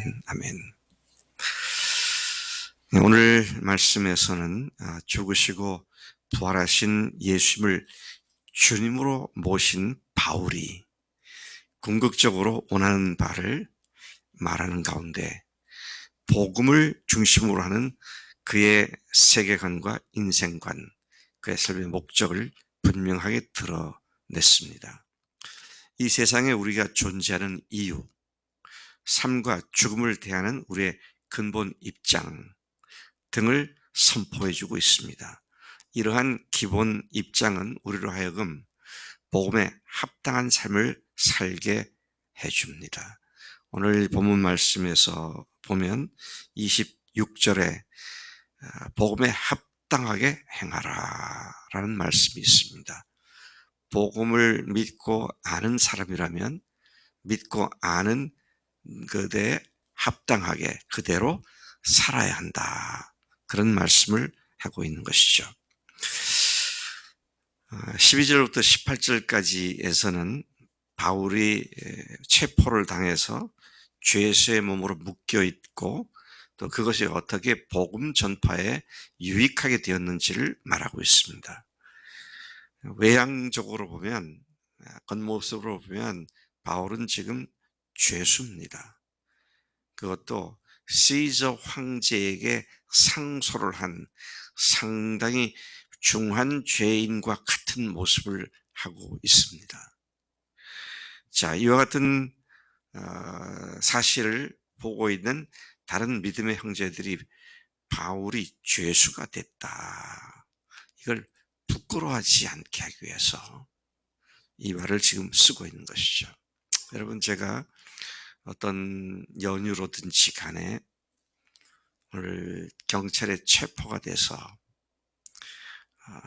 아멘, 아멘. 오늘 말씀에서는 죽으시고 부활하신 예수님을 주님으로 모신 바울이 궁극적으로 원하는 바를 말하는 가운데 복음을 중심으로 하는 그의 세계관과 인생관, 그의 삶의 목적을 분명하게 드러냈습니다. 이 세상에 우리가 존재하는 이유, 삶과 죽음을 대하는 우리의 근본 입장 등을 선포해주고 있습니다. 이러한 기본 입장은 우리로 하여금 복음에 합당한 삶을 살게 해줍니다. 오늘 본문 말씀에서 보면 26절에 복음에 합당하게 행하라 라는 말씀이 있습니다. 복음을 믿고 아는 사람이라면 믿고 아는 그대에 합당하게 그대로 살아야 한다. 그런 말씀을 하고 있는 것이죠. 12절부터 18절까지에서는 바울이 체포를 당해서 죄수의 몸으로 묶여 있고 또 그것이 어떻게 복음 전파에 유익하게 되었는지를 말하고 있습니다. 외향적으로 보면, 겉모습으로 보면 바울은 지금 죄수입니다. 그것도 시저 황제에게 상소를 한 상당히 중한 죄인과 같은 모습을 하고 있습니다. 자, 이와 같은 사실을 보고 있는 다른 믿음의 형제들이 바울이 죄수가 됐다, 이걸 부끄러워하지 않게 하기 위해서 이 말을 지금 쓰고 있는 것이죠. 여러분, 제가 어떤 연유로든지 간에 오늘 경찰에 체포가 돼서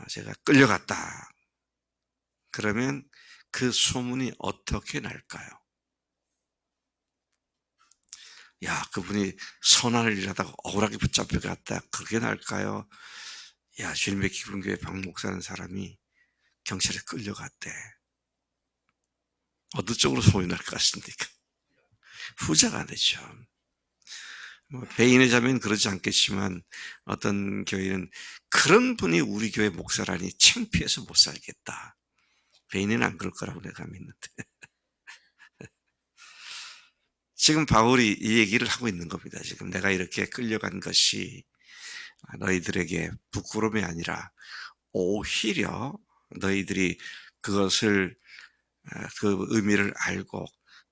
제가 끌려갔다, 그러면 그 소문이 어떻게 날까요? 야, 그분이 선한을 일하다가 억울하게 붙잡혀갔다, 그게 날까요? 야, 주님의 기쁨교회 박 목사라는 사람이 경찰에 끌려갔대. 어느 쪽으로 소문이 날 것 같습니까? 후자가 되죠. 배인의 자매는 그러지 않겠지만 어떤 교회는 그런 분이 우리 교회 목사라니 창피해서 못 살겠다. 배인은 안 그럴 거라고 내가 믿는데. 지금 바울이 이 얘기를 하고 있는 겁니다. 지금 내가 이렇게 끌려간 것이 너희들에게 부끄러움이 아니라 오히려 너희들이 그것을 그 의미를 알고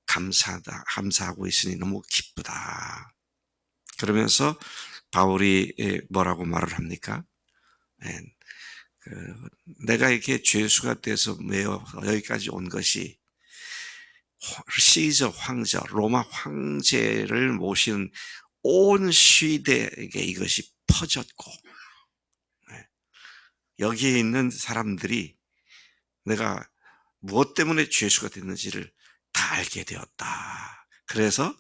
감사하고 있으니 너무 기쁘다. 그러면서 바울이 뭐라고 말을 합니까? 내가 이렇게 죄수가 돼서 매어 여기까지 온 것이 시저 황제, 로마 황제를 모시는 온 시대에게 이것이 퍼졌고, 여기에 있는 사람들이 내가 무엇 때문에 죄수가 됐는지를 다 알게 되었다. 그래서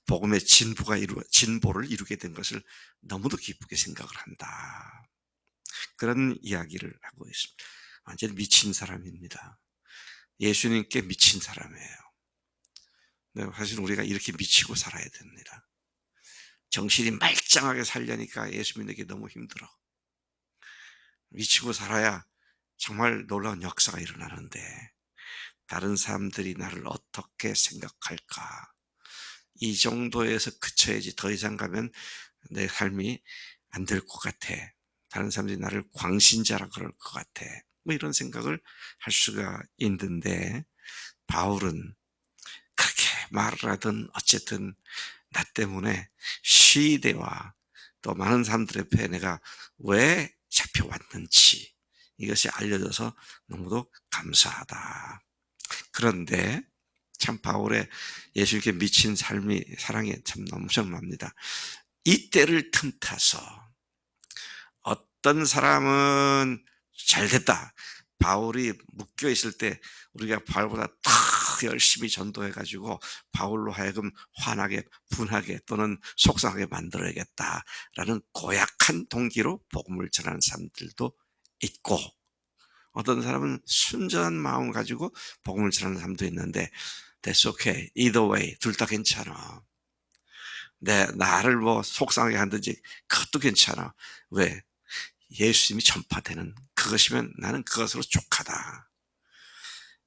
복음의 진보를 이루게 된 것을 너무도 기쁘게 생각을 한다. 그런 이야기를 하고 있습니다. 완전히 미친 사람입니다. 예수님께 미친 사람이에요. 사실 우리가 이렇게 미치고 살아야 됩니다. 정신이 말짱하게 살려니까 예수 믿는 게 너무 힘들어. 미치고 살아야 정말 놀라운 역사가 일어나는데 다른 사람들이 나를 어떻게 생각할까? 이 정도에서 그쳐야지 더 이상 가면 내 삶이 안 될 것 같아. 다른 사람들이 나를 광신자라 그럴 것 같아. 뭐 이런 생각을 할 수가 있는데 바울은 그렇게 말을 하든 어쨌든 나 때문에 시대와 또 많은 사람들 앞에 내가 왜 잡혀왔는지 이것이 알려져서 너무도 감사하다. 그런데 참 바울의 예수님께 미친 사랑이 참 엄청납니다. 이때를 틈타서 어떤 사람은 잘됐다, 바울이 묶여 있을 때 우리가 바울보다 더 열심히 전도해가지고 바울로 하여금 화나게 분하게 또는 속상하게 만들어야겠다라는 고약한 동기로 복음을 전하는 사람들도 있고, 어떤 사람은 순전한 마음을 가지고 복음을 전하는 사람도 있는데 That's okay. Either way. 둘 다 괜찮아. 나를 뭐 속상하게 한든지 그것도 괜찮아. 왜? 예수님이 전파되는 그것이면 나는 그것으로 족하다.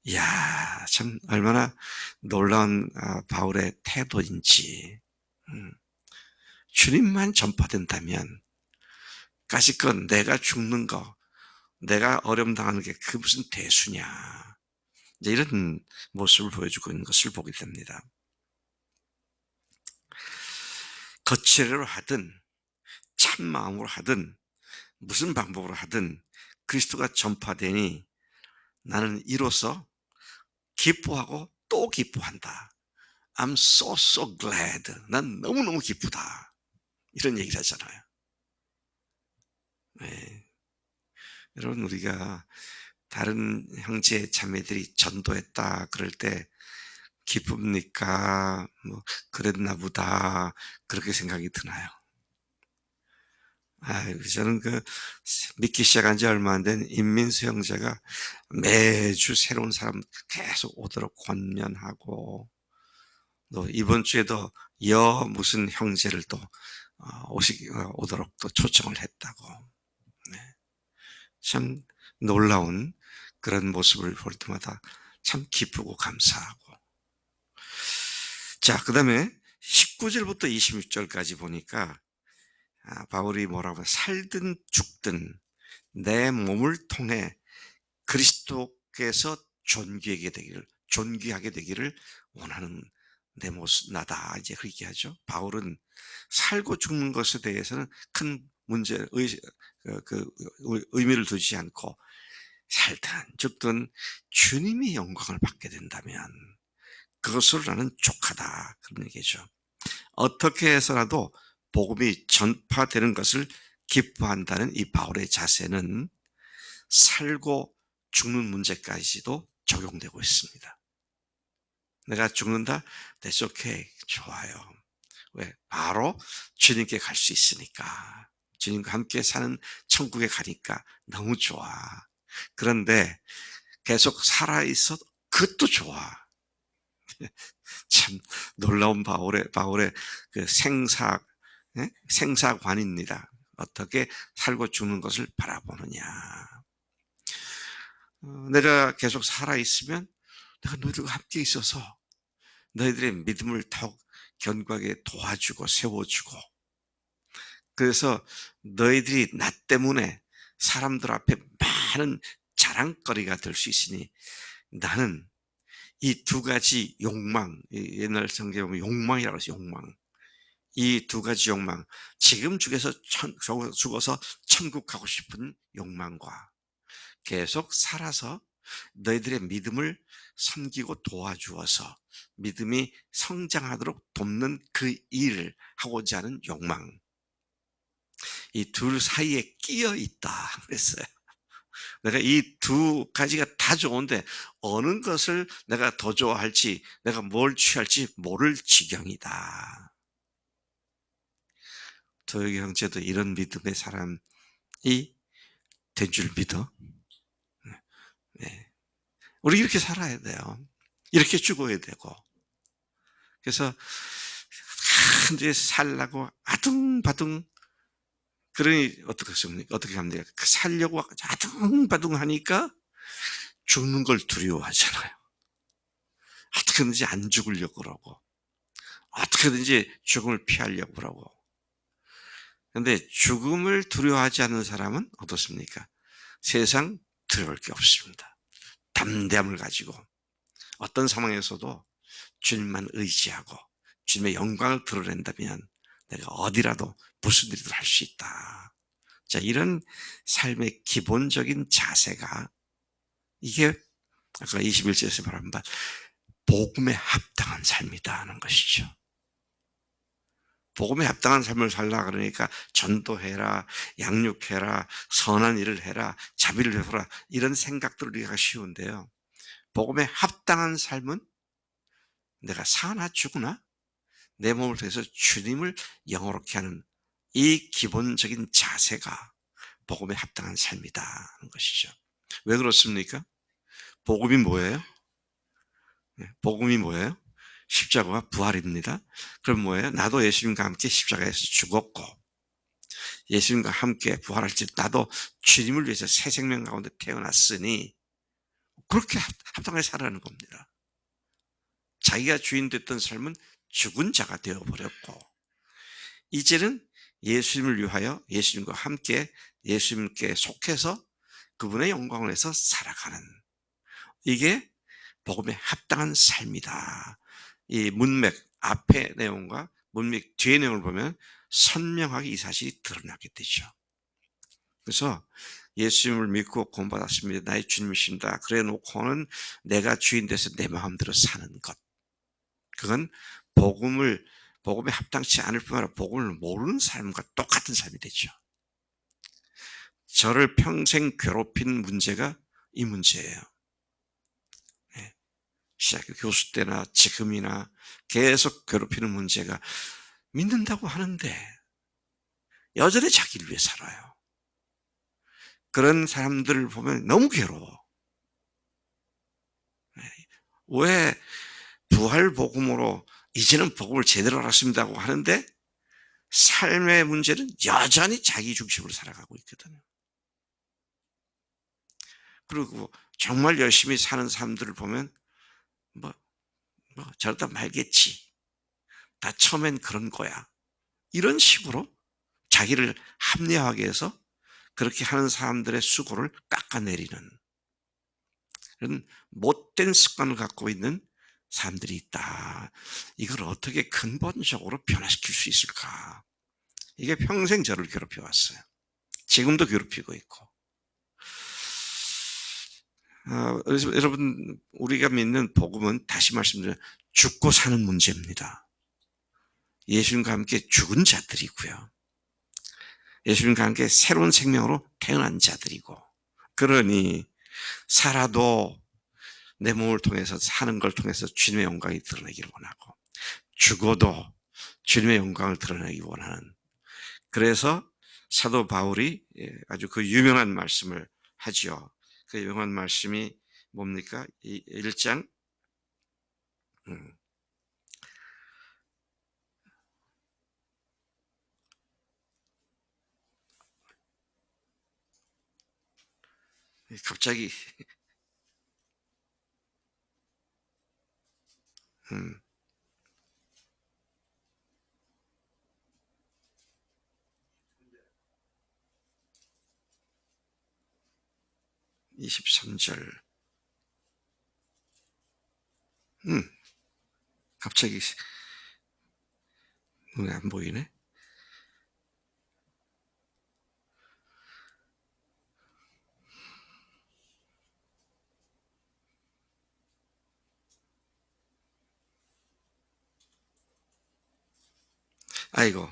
이야, 참 얼마나 놀라운 바울의 태도인지. 음, 주님만 전파된다면 까짓건 내가 죽는 거, 내가 어려움 당하는 게 그 무슨 대수냐. 이제 이런 모습을 보여주고 있는 것을 보게 됩니다. 거칠어로 하든 참 마음으로 하든 무슨 방법으로 하든 그리스도가 전파되니 나는 이로써 기뻐하고 또 기뻐한다. I'm so glad. 난 너무너무 기쁘다. 이런 얘기를 하잖아요. 네. 여러분, 우리가 다른 형제 자매들이 전도했다 그럴 때 기쁩니까? 뭐 그랬나 보다 그렇게 생각이 드나요? 저는 믿기 시작한 지 얼마 안 된 인민수 형제가 매주 새로운 사람 계속 오도록 권면하고, 또 이번 주에도 무슨 형제를 또 오도록 또 초청을 했다고. 네. 참 놀라운 그런 모습을 볼 때마다 참 기쁘고 감사하고. 자, 그 다음에 19절부터 26절까지 보니까 바울이 뭐라고 살든 죽든 내 몸을 통해 그리스도께서 존귀하게 되기를 원하는 내 모습 나다, 이제 그렇게 하죠. 바울은 살고 죽는 것에 대해서는 큰 의미를 두지 않고 살든 죽든 주님이 영광을 받게 된다면 그것으로 나는 족하다, 그런 얘기죠. 어떻게 해서라도 복음이 전파되는 것을 기뻐한다는 이 바울의 자세는 살고 죽는 문제까지도 적용되고 있습니다. 내가 죽는다? That's okay. 좋아요. 왜? 바로 주님께 갈 수 있으니까. 주님과 함께 사는 천국에 가니까 너무 좋아. 그런데 계속 살아있어 그것도 좋아. 참 놀라운 바울의 그 생사관입니다. 어떻게 살고 죽는 것을 바라보느냐. 내가 계속 살아있으면 내가 너희들과 함께 있어서 너희들의 믿음을 더욱 견고하게 도와주고 세워주고, 그래서 너희들이 나 때문에 사람들 앞에 많은 자랑거리가 될 수 있으니 나는 이 두 가지 욕망, 옛날 성경에 보면 욕망이라고 해서 욕망. 이 두 가지 욕망, 지금 죽어서 천국 가고 싶은 욕망과 계속 살아서 너희들의 믿음을 섬기고 도와주어서 믿음이 성장하도록 돕는 그 일을 하고자 하는 욕망, 이 둘 사이에 끼어 있다 그랬어요. 내가 이 두 가지가 다 좋은데 어느 것을 내가 더 좋아할지, 내가 뭘 취할지 모를 지경이다. 도혁이 형제도 이런 믿음의 사람이 된 줄 믿어? 네. 우리 이렇게 살아야 돼요. 이렇게 죽어야 되고. 그래서 이제 살라고 아둥바둥, 그러니 어떻게 하면 돼요? 살려고 아둥바둥 하니까 죽는 걸 두려워하잖아요. 어떻게든지 안 죽으려고 그러고, 어떻게든지 죽음을 피하려고 그러고. 근데 죽음을 두려워하지 않는 사람은 어떻습니까? 세상 두려울 게 없습니다. 담대함을 가지고 어떤 상황에서도 주님만 의지하고 주님의 영광을 드러낸다면 내가 어디라도 무슨 일이든 할 수 있다. 자, 이런 삶의 기본적인 자세가, 이게 아까 21절에서 말한 바 복음에 합당한 삶이다 하는 것이죠. 복음에 합당한 삶을 살라 그러니까 전도해라, 양육해라, 선한 일을 해라, 자비를 베풀어라, 이런 생각들을 우리가 쉬운데요. 복음에 합당한 삶은 내가 사나 죽으나 내 몸을 통해서 주님을 영화롭게 하는 이 기본적인 자세가 복음에 합당한 삶이다 하는 것이죠. 왜 그렇습니까? 복음이 뭐예요? 복음이 뭐예요? 십자가가 부활입니다. 그럼 뭐예요? 나도 예수님과 함께 십자가에서 죽었고 예수님과 함께 부활할 때 나도 주님을 위해서 새 생명 가운데 태어났으니 그렇게 합당하게 살아가는 겁니다. 자기가 주인 됐던 삶은 죽은 자가 되어버렸고 이제는 예수님을 위하여 예수님과 함께 예수님께 속해서 그분의 영광을 위해서 살아가는 이게 복음에 합당한 삶이다. 이 문맥 앞의 내용과 문맥 뒤의 내용을 보면 선명하게 이 사실이 드러나게 되죠. 그래서 예수님을 믿고 구원받았습니다. 나의 주님이십니다. 그래 놓고는 내가 주인 돼서 내 마음대로 사는 것. 그건 복음에 합당치 않을 뿐만 아니라 복음을 모르는 삶과 똑같은 삶이 되죠. 저를 평생 괴롭힌 문제가 이 문제예요. 네. 시작해 교수 때나 지금이나 계속 괴롭히는 문제가 믿는다고 하는데 여전히 자기를 위해 살아요. 그런 사람들을 보면 너무 괴로워. 네. 왜 부활 복음으로 이제는 복음을 제대로 알았습니다고 하는데 삶의 문제는 여전히 자기 중심으로 살아가고 있거든요. 그리고 정말 열심히 사는 사람들을 보면 뭐, 저러다 말겠지. 다 처음엔 그런 거야. 이런 식으로 자기를 합리화하게 해서 그렇게 하는 사람들의 수고를 깎아내리는 그런 못된 습관을 갖고 있는 사람들이 있다. 이걸 어떻게 근본적으로 변화시킬 수 있을까? 이게 평생 저를 괴롭혀 왔어요. 지금도 괴롭히고 있고. 그래서 여러분 우리가 믿는 복음은 다시 말씀드려 죽고 사는 문제입니다. 예수님과 함께 죽은 자들이고요. 예수님과 함께 새로운 생명으로 태어난 자들이고 그러니 살아도 내 몸을 통해서 사는 걸 통해서 주님의 영광이 드러나기를 원하고 죽어도 주님의 영광을 드러내기 원하는 그래서 사도 바울이 아주 그 유명한 말씀을 하지요. 그 유명한 말씀이 뭡니까? 1장 갑자기 23절 갑자기 눈에 안 보이네. 아이고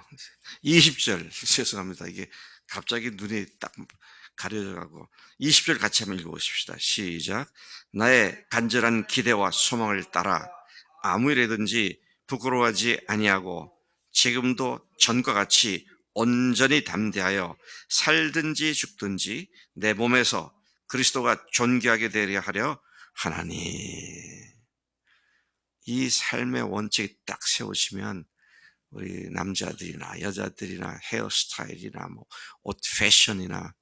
20절 죄송합니다. 이게 갑자기 눈이 딱 가려져 가고 20절 같이 한번 읽어보십시다. 시작. 나의 간절한 기대와 소망을 따라 아무 일이든지 부끄러워하지 아니하고 지금도 전과 같이 온전히 담대하여 살든지 죽든지 내 몸에서 그리스도가 존귀하게 되려 하려 하나니. 이 삶의 원칙이 딱 세워지면 우리 남자들이나 여자들이나 헤어스타일이나 뭐 옷 패션이나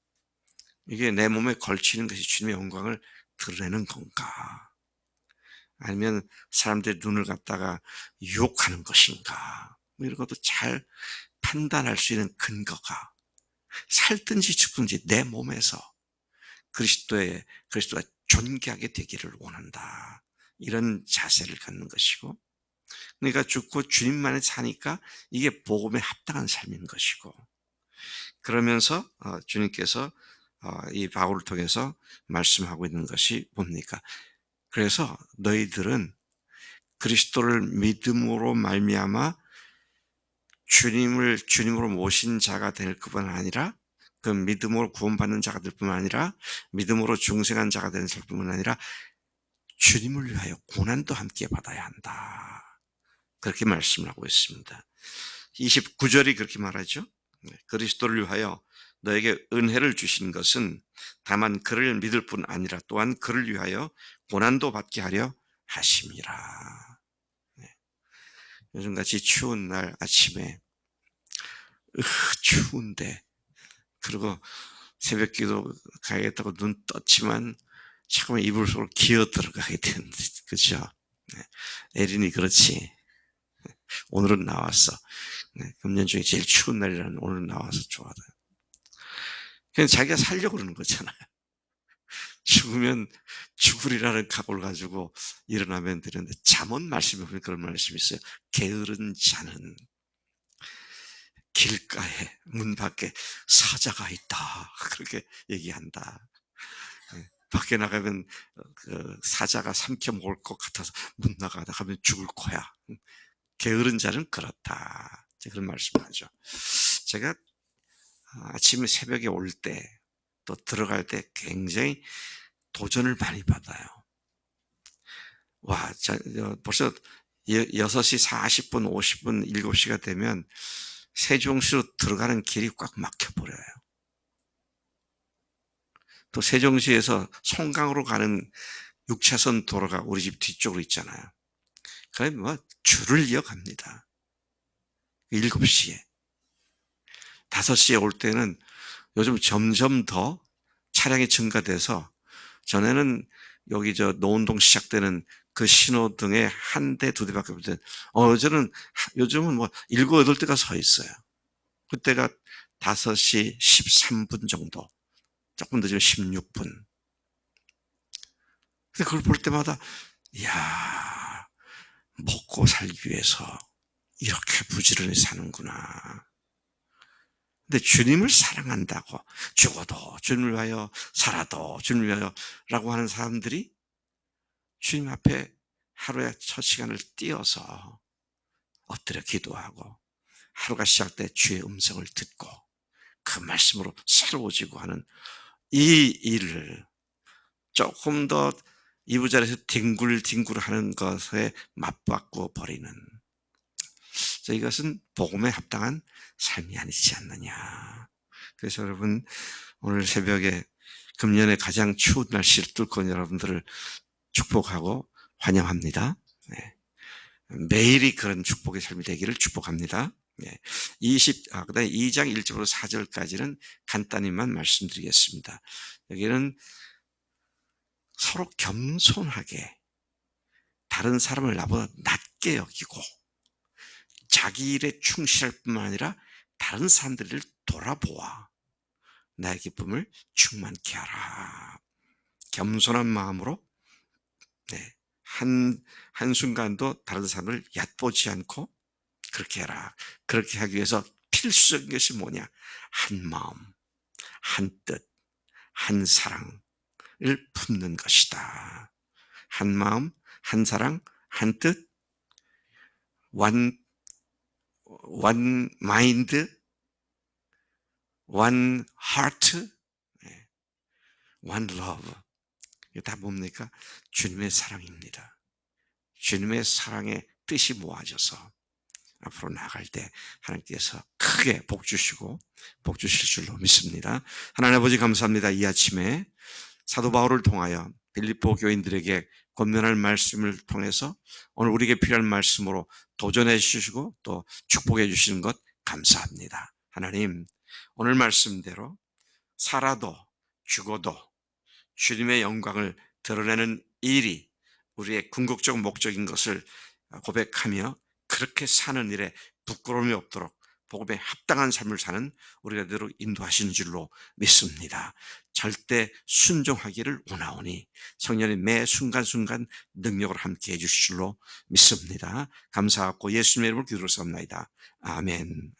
이게 내 몸에 걸치는 것이 주님의 영광을 드러내는 건가? 아니면 사람들의 눈을 갖다가 유혹하는 것인가? 뭐 이런 것도 잘 판단할 수 있는 근거가 살든지 죽든지 내 몸에서 그리스도가 존귀하게 되기를 원한다. 이런 자세를 갖는 것이고 그러니까 죽고 주님만에 사니까 이게 복음에 합당한 삶인 것이고 그러면서 주님께서 이 바울을 통해서 말씀하고 있는 것이 뭡니까? 그래서 너희들은 그리스도를 믿음으로 말미암아 주님으로 모신 자가 될 뿐만 아니라 그 믿음으로 구원받는 자가 될 뿐만 아니라 믿음으로 중생한 자가 되는 뿐만 아니라 주님을 위하여 고난도 함께 받아야 한다. 그렇게 말씀을 하고 있습니다. 29절이 그렇게 말하죠. 그리스도를 위하여 너에게 은혜를 주신 것은 다만 그를 믿을 뿐 아니라 또한 그를 위하여 고난도 받게 하려 하심이라. 요즘같이 추운 날 아침에 추운데 그리고 새벽기도 가야겠다고 눈 떴지만 자꾸만 이불 속으로 기어 들어가게 되는 그죠? 네. 에린이 그렇지. 오늘은 나왔어. 네. 금년 중에 제일 추운 날이라는 오늘 나와서 좋아하다. 그냥 자기가 살려고 그러는 거잖아요. 죽으면 죽으리라는 각오를 가지고 일어나면 되는데 잠언 말씀에 보면 그런 말씀이 있어요. 게으른 자는 길가에 문 밖에 사자가 있다. 그렇게 얘기한다. 예. 밖에 나가면 그 사자가 삼켜 먹을 것 같아서 못 나가다 가면 죽을 거야. 게으른 자는 그렇다. 그런 말씀을 하죠. 제가 아침에 새벽에 올 때 또 들어갈 때 굉장히 도전을 많이 받아요. 와, 벌써 6시 40분, 50분, 7시가 되면 세종시로 들어가는 길이 꽉 막혀버려요. 또 세종시에서 송강으로 가는 6차선 도로가 우리 집 뒤쪽으로 있잖아요. 그래 뭐 줄을 이어갑니다. 7시에. 5시에 올 때는 요즘 점점 더 차량이 증가돼서 전에는 여기 노은동 시작되는 그 신호등에 한 대, 두 대밖에 없는데 요즘은 뭐 7, 8대가 서 있어요. 그때가 5시 13분 정도. 조금 늦으면 16분. 근데 그걸 볼 때마다 이야, 먹고 살기 위해서 이렇게 부지런히 사는구나. 근데 주님을 사랑한다고 죽어도 주님을 위하여 살아도 주님을 위하여 라고 하는 사람들이 주님 앞에 하루에 첫 시간을 띄어서 엎드려 기도하고 하루가 시작될 주의 음성을 듣고 그 말씀으로 새로워지고 하는 이 일을 조금 더 이부자리에서 뒹굴뒹굴 하는 것에 맞바꿔 버리는 이것은 복음에 합당한 삶이 아니지 않느냐. 그래서 여러분 오늘 새벽에 금년에 가장 추운 날씨를 뚫고 온 여러분들을 축복하고 환영합니다. 네. 매일이 그런 축복의 삶이 되기를 축복합니다. 네. 그다음에 2장 1절부터 4절까지는 간단히만 말씀드리겠습니다. 여기는 서로 겸손하게 다른 사람을 나보다 낮게 여기고 자기 일에 충실할 뿐만 아니라 다른 사람들을 돌아보아 나의 기쁨을 충만케 하라. 겸손한 마음으로 네, 한순간도 다른 사람을 얕보지 않고 그렇게 해라. 그렇게 하기 위해서 필수적인 것이 뭐냐? 한 마음, 한 뜻, 한 사랑을 품는 것이다. 한 마음, 한 사랑, 한 뜻, one mind, one heart, one love. 이게 다 뭡니까? 주님의 사랑입니다. 주님의 사랑의 뜻이 모아져서 앞으로 나아갈 때 하나님께서 크게 복 주시고 복 주실 줄로 믿습니다. 하나님 아버지 감사합니다. 이 아침에 사도 바울을 통하여 빌립보 교인들에게 권면할 말씀을 통해서 오늘 우리에게 필요한 말씀으로 도전해 주시고 또 축복해 주시는 것 감사합니다. 하나님 오늘 말씀대로 살아도 죽어도 주님의 영광을 드러내는 일이 우리의 궁극적 목적인 것을 고백하며 그렇게 사는 일에 부끄러움이 없도록 복음에 합당한 삶을 사는 우리가 되도록 인도하시는 줄로 믿습니다. 절대 순종하기를 원하오니 성령이 매 순간순간 능력을 함께 해주실 줄로 믿습니다. 감사하고 예수님의 이름으로 기도를 쌉니다. 아멘.